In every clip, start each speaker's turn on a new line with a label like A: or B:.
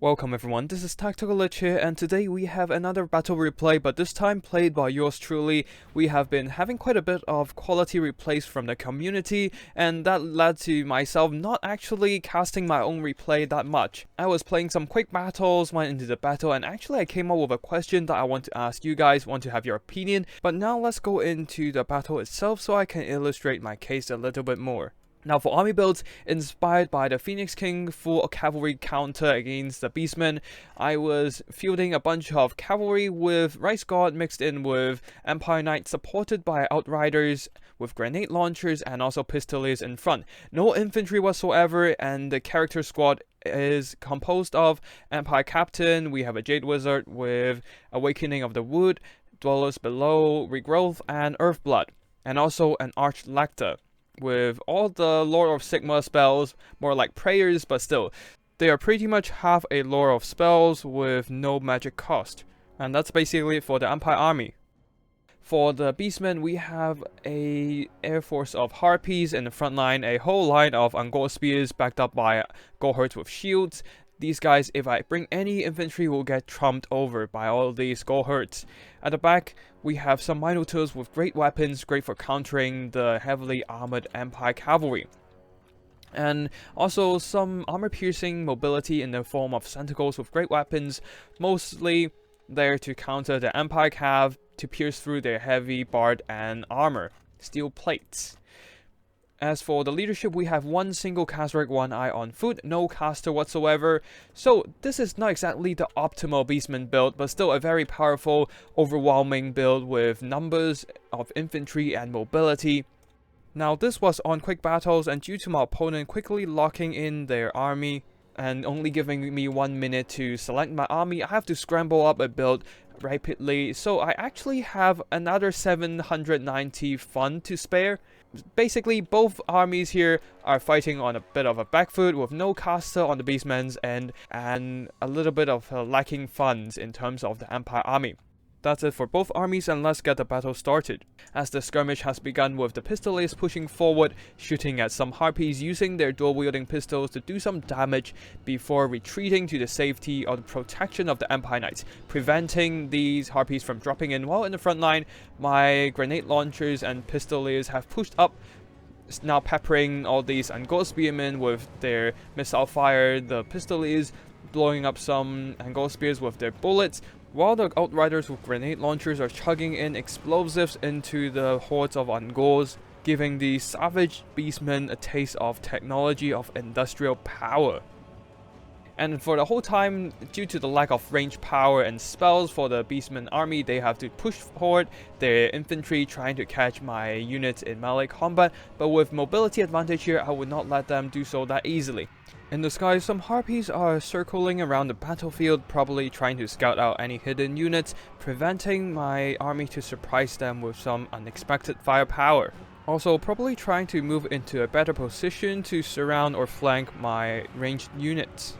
A: Welcome everyone, this is Tactical Lich here, and today we have another battle replay, but this time played by yours truly. We have been having quite a bit of quality replays from the community, and that led to myself not actually casting my own replay that much. I was playing some quick battles, went into the battle, and actually I came up with a question that I want to ask you guys, want to have your opinion. But now let's go into the battle itself so I can illustrate my case a little bit more. Now for army builds, inspired by the Phoenix King full cavalry counter against the Beastmen, I was fielding a bunch of cavalry with Rice Guard mixed in with Empire Knights supported by Outriders with grenade launchers and also pistoliers in front. No infantry whatsoever, and the character squad is composed of Empire Captain, we have a Jade Wizard with Awakening of the Wood, Dwellers Below, Regrowth, and Earthblood, and also an Arch-Lector with all the Lord of Sigma spells, more like prayers, but still, they are pretty much half a Lord of Spells with no magic cost. And that's basically it for the Empire army. For the Beastmen, we have a air force of Harpies in the front line, a whole line of Angor Spears backed up by Gohurts with shields. These guys, if I bring any infantry, will get trumped over by all these Gohurts. At the back, we have some Minotaurs with great weapons, great for countering the heavily armored Empire Cavalry. And also some armor-piercing mobility in the form of Centicles with great weapons, mostly there to counter the Empire Cav to pierce through their heavy barred and armor, steel plates. As for the leadership, we have one single caster with one eye on foot, no caster whatsoever. So this is not exactly the optimal Beastman build, but still a very powerful, overwhelming build with numbers of infantry and mobility. Now this was on quick battles, and due to my opponent quickly locking in their army and only giving me 1 minute to select my army, I have to scramble up a build rapidly. So I actually have another 790 fund to spare. Basically, both armies here are fighting on a bit of a back foot with no caster on the Beastmen's end and a little bit of lacking funds in terms of the Empire army. That's it for both armies, and let's get the battle started. As the skirmish has begun with the pistoliers pushing forward, shooting at some Harpies using their dual-wielding pistols to do some damage before retreating to the safety or the protection of the Empire Knights, preventing these Harpies from dropping in. While in the front line, my grenade launchers and pistoliers have pushed up, now peppering all these Angor Spearmen with their missile fire, the pistoliers blowing up some Angor Spears with their bullets, while the Outriders with grenade launchers are chugging in explosives into the hordes of Angors, giving the savage Beastmen a taste of technology of industrial power. And for the whole time, due to the lack of range power and spells for the Beastmen army, they have to push forward their infantry trying to catch my units in melee combat, but with mobility advantage here, I would not let them do so that easily. In the sky, some Harpies are circling around the battlefield, probably trying to scout out any hidden units, preventing my army to surprise them with some unexpected firepower. Also, probably trying to move into a better position to surround or flank my ranged units.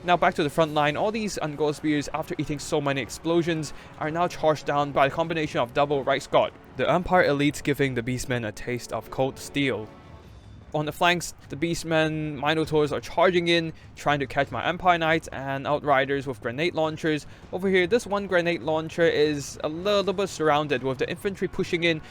A: Now back to the front line, all these Angor Spears, after eating so many explosions, are now charged down by a combination of double Rice Guard. The Empire elites giving the Beastmen a taste of cold steel. On the flanks, the Beastmen Minotaurs are charging in, trying to catch my Empire Knights and Outriders with grenade launchers. Over here, this one grenade launcher is a little bit surrounded with the infantry pushing in,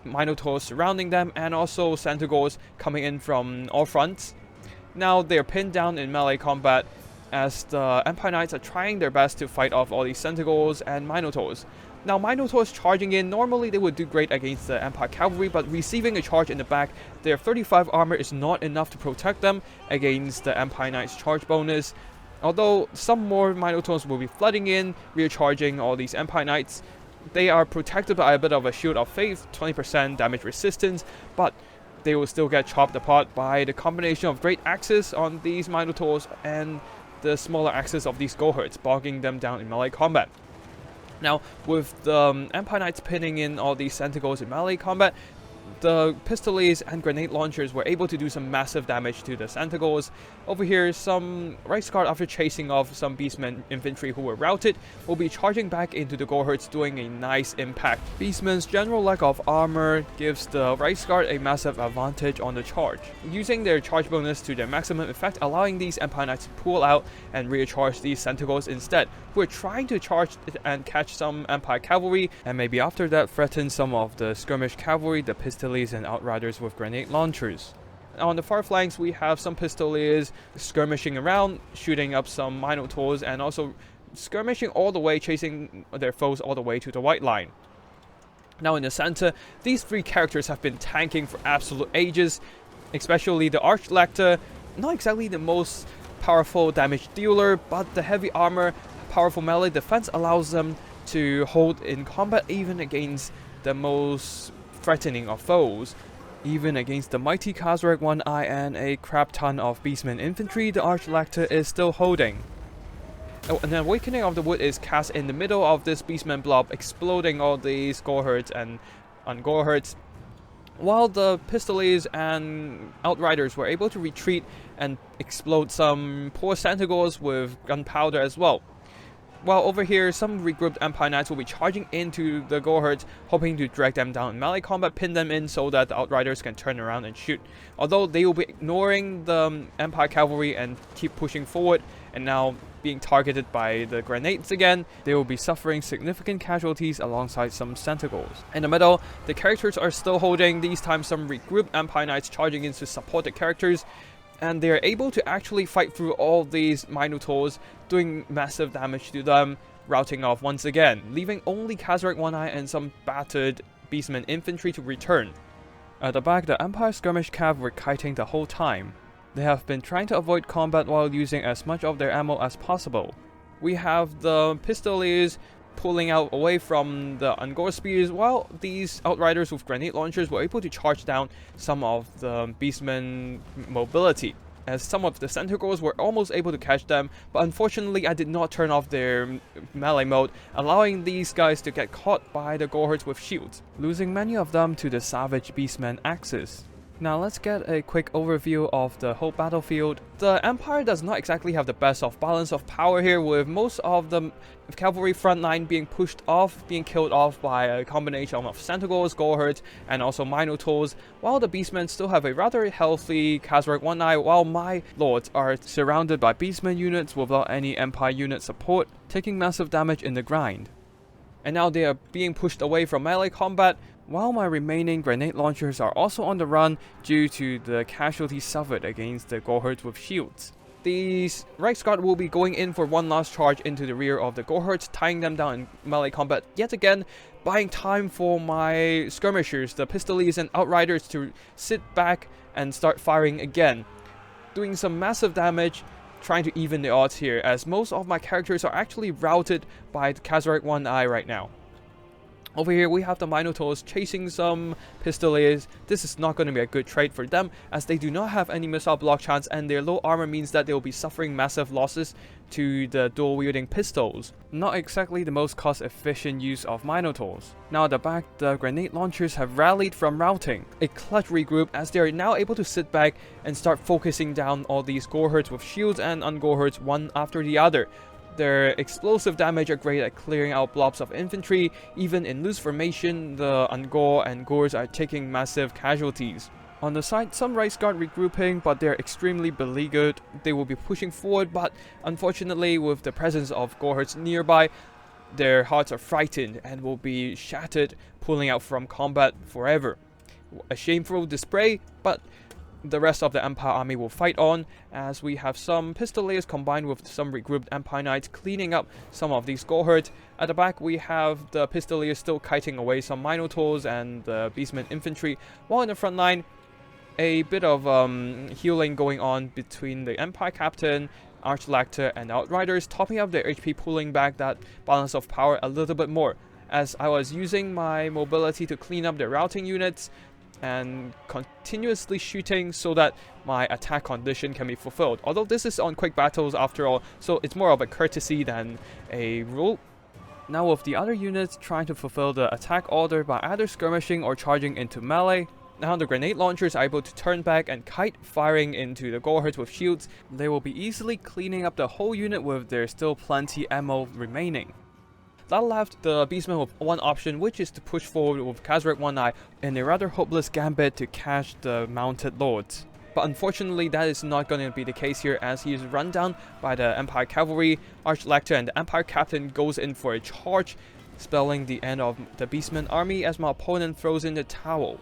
A: Minotaurs surrounding them, and also Centigors coming in from all fronts. Now they're pinned down in melee combat as the Empire Knights are trying their best to fight off all these Centigors and Minotaurs. Now Minotaurs charging in, normally they would do great against the Empire Cavalry, but receiving a charge in the back, their 35 armor is not enough to protect them against the Empire Knights charge bonus. Although some more Minotaurs will be flooding in, recharging all these Empire Knights. They are protected by a bit of a Shield of Faith, 20% damage resistance, but they will still get chopped apart by the combination of great axes on these Minotaurs and the smaller axes of these Gohurts, bogging them down in melee combat. Now, with the Empire Knights pinning in all these Centigors in melee combat, the Pistoliers and grenade launchers were able to do some massive damage to the Centigors. Over here, some Right Guard, after chasing off some Beastmen infantry who were routed, will be charging back into the Gorehordes, doing a nice impact. Beastmen's general lack of armor gives the Right Guard a massive advantage on the charge, using their charge bonus to their maximum effect, allowing these Empire Knights to pull out and recharge these Centigors instead, who are trying to charge and catch some Empire Cavalry, and maybe after that threaten some of the skirmish cavalry, the Pistoliers and Outriders with grenade launchers. On the far flanks, we have some Pistoliers skirmishing around, shooting up some Minotaurs, and also skirmishing all the way, chasing their foes all the way to the white line. Now in the center, these three characters have been tanking for absolute ages, especially the Archlector, not exactly the most powerful damage dealer, but the heavy armor, powerful melee defense allows them to hold in combat even against the most threatening of foes. Even against the mighty Cavalry One Eye and a crap ton of Beastmen infantry, the Archlector is still holding. Oh, and the Awakening of the Wood is cast in the middle of this Beastmen blob, exploding all these Gorehordes and Ungorehordes, while the Pistoliers and Outriders were able to retreat and explode some poor Centigors with gunpowder as well. While over here, some regrouped Empire Knights will be charging into the Gorehordes, hoping to drag them down in melee combat, pin them in so that the Outriders can turn around and shoot. Although they will be ignoring the Empire Cavalry and keep pushing forward, and now being targeted by the grenades again, they will be suffering significant casualties alongside some Centigors. In the middle, the characters are still holding, these times some regrouped Empire Knights charging in to support the characters, and they're able to actually fight through all these Minotaurs, doing massive damage to them, routing off once again, leaving only Cavalry One Eye and some battered Beastmen infantry to return. At the back, the Empire Skirmish Cav were kiting the whole time. They have been trying to avoid combat while using as much of their ammo as possible. We have the Pistoliers pulling out away from the Ungor spears, while these Outriders with grenade launchers were able to charge down some of the Beastmen mobility, as some of the Centigors were almost able to catch them, but unfortunately I did not turn off their melee mode, allowing these guys to get caught by the Gorehordes with shields, losing many of them to the savage Beastmen axes. Now let's get a quick overview of the whole battlefield. The Empire does not exactly have the best of balance of power here, with most of the cavalry front line being pushed off, being killed off by a combination of Centigors, Gorehordes, and also Minotaurs, while the Beastmen still have a rather healthy Cavalry One Eye, while my lords are surrounded by Beastmen units without any Empire unit support, taking massive damage in the grind. And now they are being pushed away from melee combat, while my remaining grenade launchers are also on the run due to the casualties suffered against the Gorehordes with shields. These Right Guard will be going in for one last charge into the rear of the Gorehordes, tying them down in melee combat yet again, buying time for my skirmishers, the Pistoliers and Outriders, to sit back and start firing again, doing some massive damage, trying to even the odds here, as most of my characters are actually routed by the Cavalry One Eye right now. Over here, we have the Minotaurs chasing some Pistoliers. This is not going to be a good trade for them, as they do not have any missile block chance, and their low armor means that they will be suffering massive losses to the dual-wielding pistols. Not exactly the most cost-efficient use of Minotaurs. Now at the back, the grenade launchers have rallied from routing. A clutch regroup, as they are now able to sit back and start focusing down all these Gorehordes with shields and Ungorehordes one after the other. Their explosive damage are great at clearing out blobs of infantry. Even in loose formation, the Ungor and Gors are taking massive casualties. On the side, some Right Guard regrouping, but they're extremely beleaguered. They will be pushing forward, but unfortunately with the presence of Gorehordes nearby, their hearts are frightened and will be shattered, pulling out from combat forever. A shameful display, but the rest of the Empire army will fight on, as we have some Pistoliers combined with some regrouped Empire Knights cleaning up some of these Gorehordes. At the back, we have the Pistoliers still kiting away some Minotaurs and the Beastmen infantry, while in the front line, a bit of healing going on between the Empire Captain, Archlector, and Outriders, topping up their HP, pulling back that balance of power a little bit more, as I was using my mobility to clean up the routing units and continuously shooting so that my attack condition can be fulfilled. Although this is on quick battles after all, so it's more of a courtesy than a rule. Now with the other units trying to fulfill the attack order by either skirmishing or charging into melee, Now the grenade launchers are able to turn back and kite, firing into the Gorehurts with shields. They will be easily cleaning up the whole unit with their still plenty ammo remaining. That left the Beastmen with one option, which is to push forward with Cavalry 1i in a rather hopeless gambit to catch the mounted lords. But unfortunately, that is not going to be the case here, as he is run down by the Empire Cavalry. Archlector and the Empire Captain goes in for a charge, spelling the end of the Beastmen army as my opponent throws in the towel.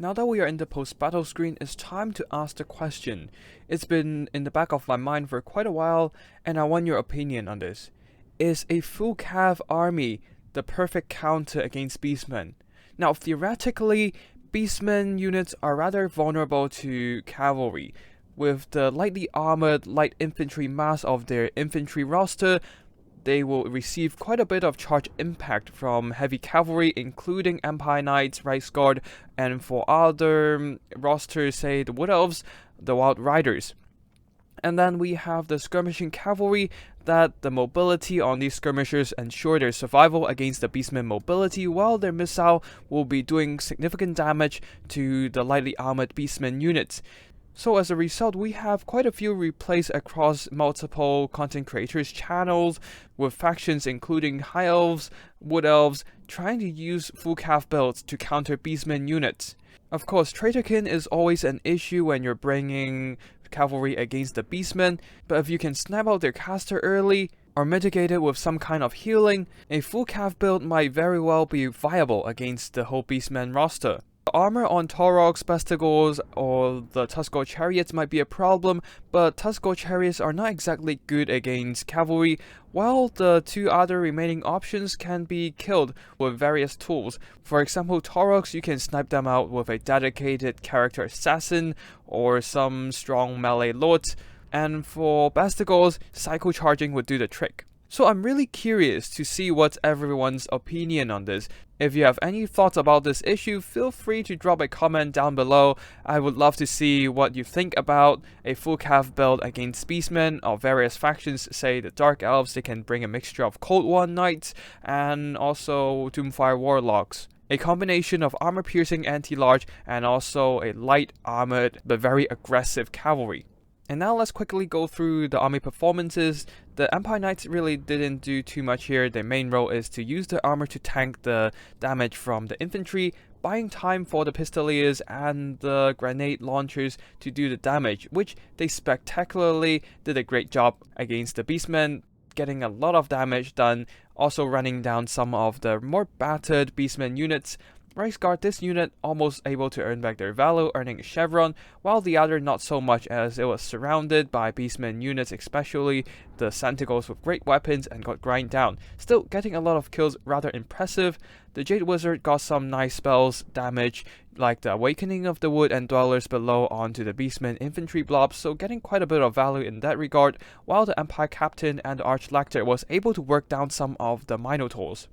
A: Now that we are in the post-battle screen, it's time to ask the question. It's been in the back of my mind for quite a while, and I want your opinion on this. Is a full cav army the perfect counter against Beastmen? Now, theoretically, Beastmen units are rather vulnerable to cavalry. With the lightly armored light infantry mass of their infantry roster, they will receive quite a bit of charge impact from heavy cavalry, including Empire Knights, Reichsguard, and for other rosters, say the Wood Elves, the Wild Riders. And then we have the skirmishing cavalry, that the mobility on these skirmishers ensure their survival against the Beastmen mobility, while their missile will be doing significant damage to the lightly armored Beastmen units. So as a result, we have quite a few replays across multiple content creators' channels, with factions including High Elves, Wood Elves, trying to use full cav builds to counter Beastmen units. Of course, Traitorkin is always an issue when you're bringing cavalry against the Beastmen, but if you can snap out their caster early, or mitigate it with some kind of healing, a full cav build might very well be viable against the whole Beastmen roster. The armor on Taurogs, Bestigors, or the Tuskor chariots might be a problem, but Tuskor chariots are not exactly good against cavalry, while the two other remaining options can be killed with various tools. For example, Taurogs, you can snipe them out with a dedicated character assassin or some strong melee lords, and for Bestigors, psycho charging would do the trick. So I'm really curious to see what's everyone's opinion on this. If you have any thoughts about this issue, feel free to drop a comment down below. I would love to see what you think about a full cav build against Beastmen of various factions. Say the Dark Elves, they can bring a mixture of Cold War Knights and also Doomfire Warlocks. A combination of armor-piercing anti-large and also a light armored but very aggressive cavalry. And now let's quickly go through the army performances. The Empire Knights really didn't do too much here. Their main role is to use their armor to tank the damage from the infantry, buying time for the Pistoliers and the grenade launchers to do the damage, which they spectacularly did a great job against the Beastmen, getting a lot of damage done, also running down some of the more battered Beastmen units. Reichsguard, this unit almost able to earn back their value, earning a chevron, while the other not so much, as it was surrounded by Beastmen units, especially the Santigos with great weapons, and got grind down. Still getting a lot of kills, rather impressive. The Jade Wizard got some nice spells damage, like the Awakening of the Wood and Dwellers Below onto the Beastmen infantry blobs, so getting quite a bit of value in that regard, while the Empire Captain and the Archlector was able to work down some of the Minotaurs.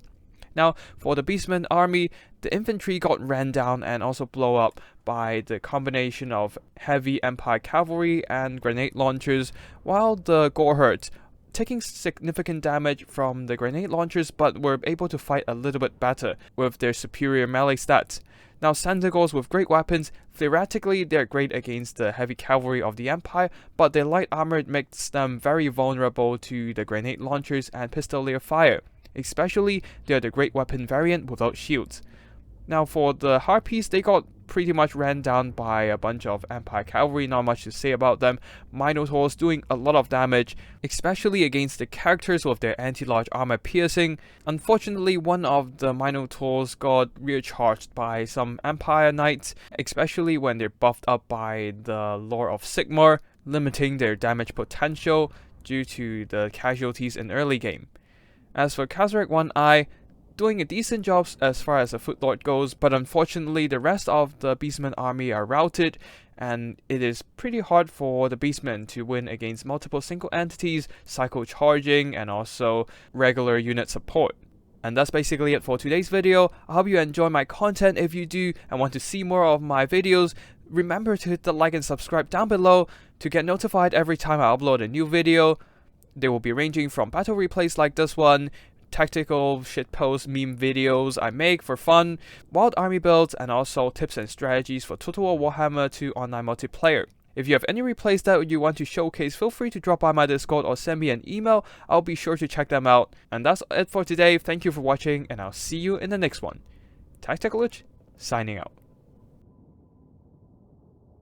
A: Now, for the Beastmen army, the infantry got ran down and also blown up by the combination of heavy Empire cavalry and grenade launchers, while the Gorehurts taking significant damage from the grenade launchers, but were able to fight a little bit better with their superior melee stats. Now, Santigos with great weapons, theoretically they're great against the heavy cavalry of the Empire, but their light armor makes them very vulnerable to the grenade launchers and pistolier fire. Especially, they're the great weapon variant without shields. Now for the Harpies, they got pretty much ran down by a bunch of Empire Cavalry, not much to say about them. Minotaurs doing a lot of damage, especially against the characters with their anti-large armor piercing. Unfortunately, one of the Minotaurs got recharged by some Empire Knights, especially when they're buffed up by the Lore of Sigmar, limiting their damage potential due to the casualties in early game. As for Cavalry 1i, doing a decent job as far as the Footlord goes, but unfortunately the rest of the Beastmen army are routed, and it is pretty hard for the Beastmen to win against multiple single entities, cycle charging, and also regular unit support. And that's basically it for today's video. I hope you enjoy my content. If you do and want to see more of my videos, remember to hit the like and subscribe down below to get notified every time I upload a new video. They will be ranging from battle replays like this one, tactical shitpost meme videos I make for fun, wild army builds, and also tips and strategies for Total War Warhammer 2 online multiplayer. If you have any replays that you want to showcase, feel free to drop by my Discord or send me an email. I'll be sure to check them out. And that's it for today. Thank you for watching, and I'll see you in the next one. Tactical Lich, signing out.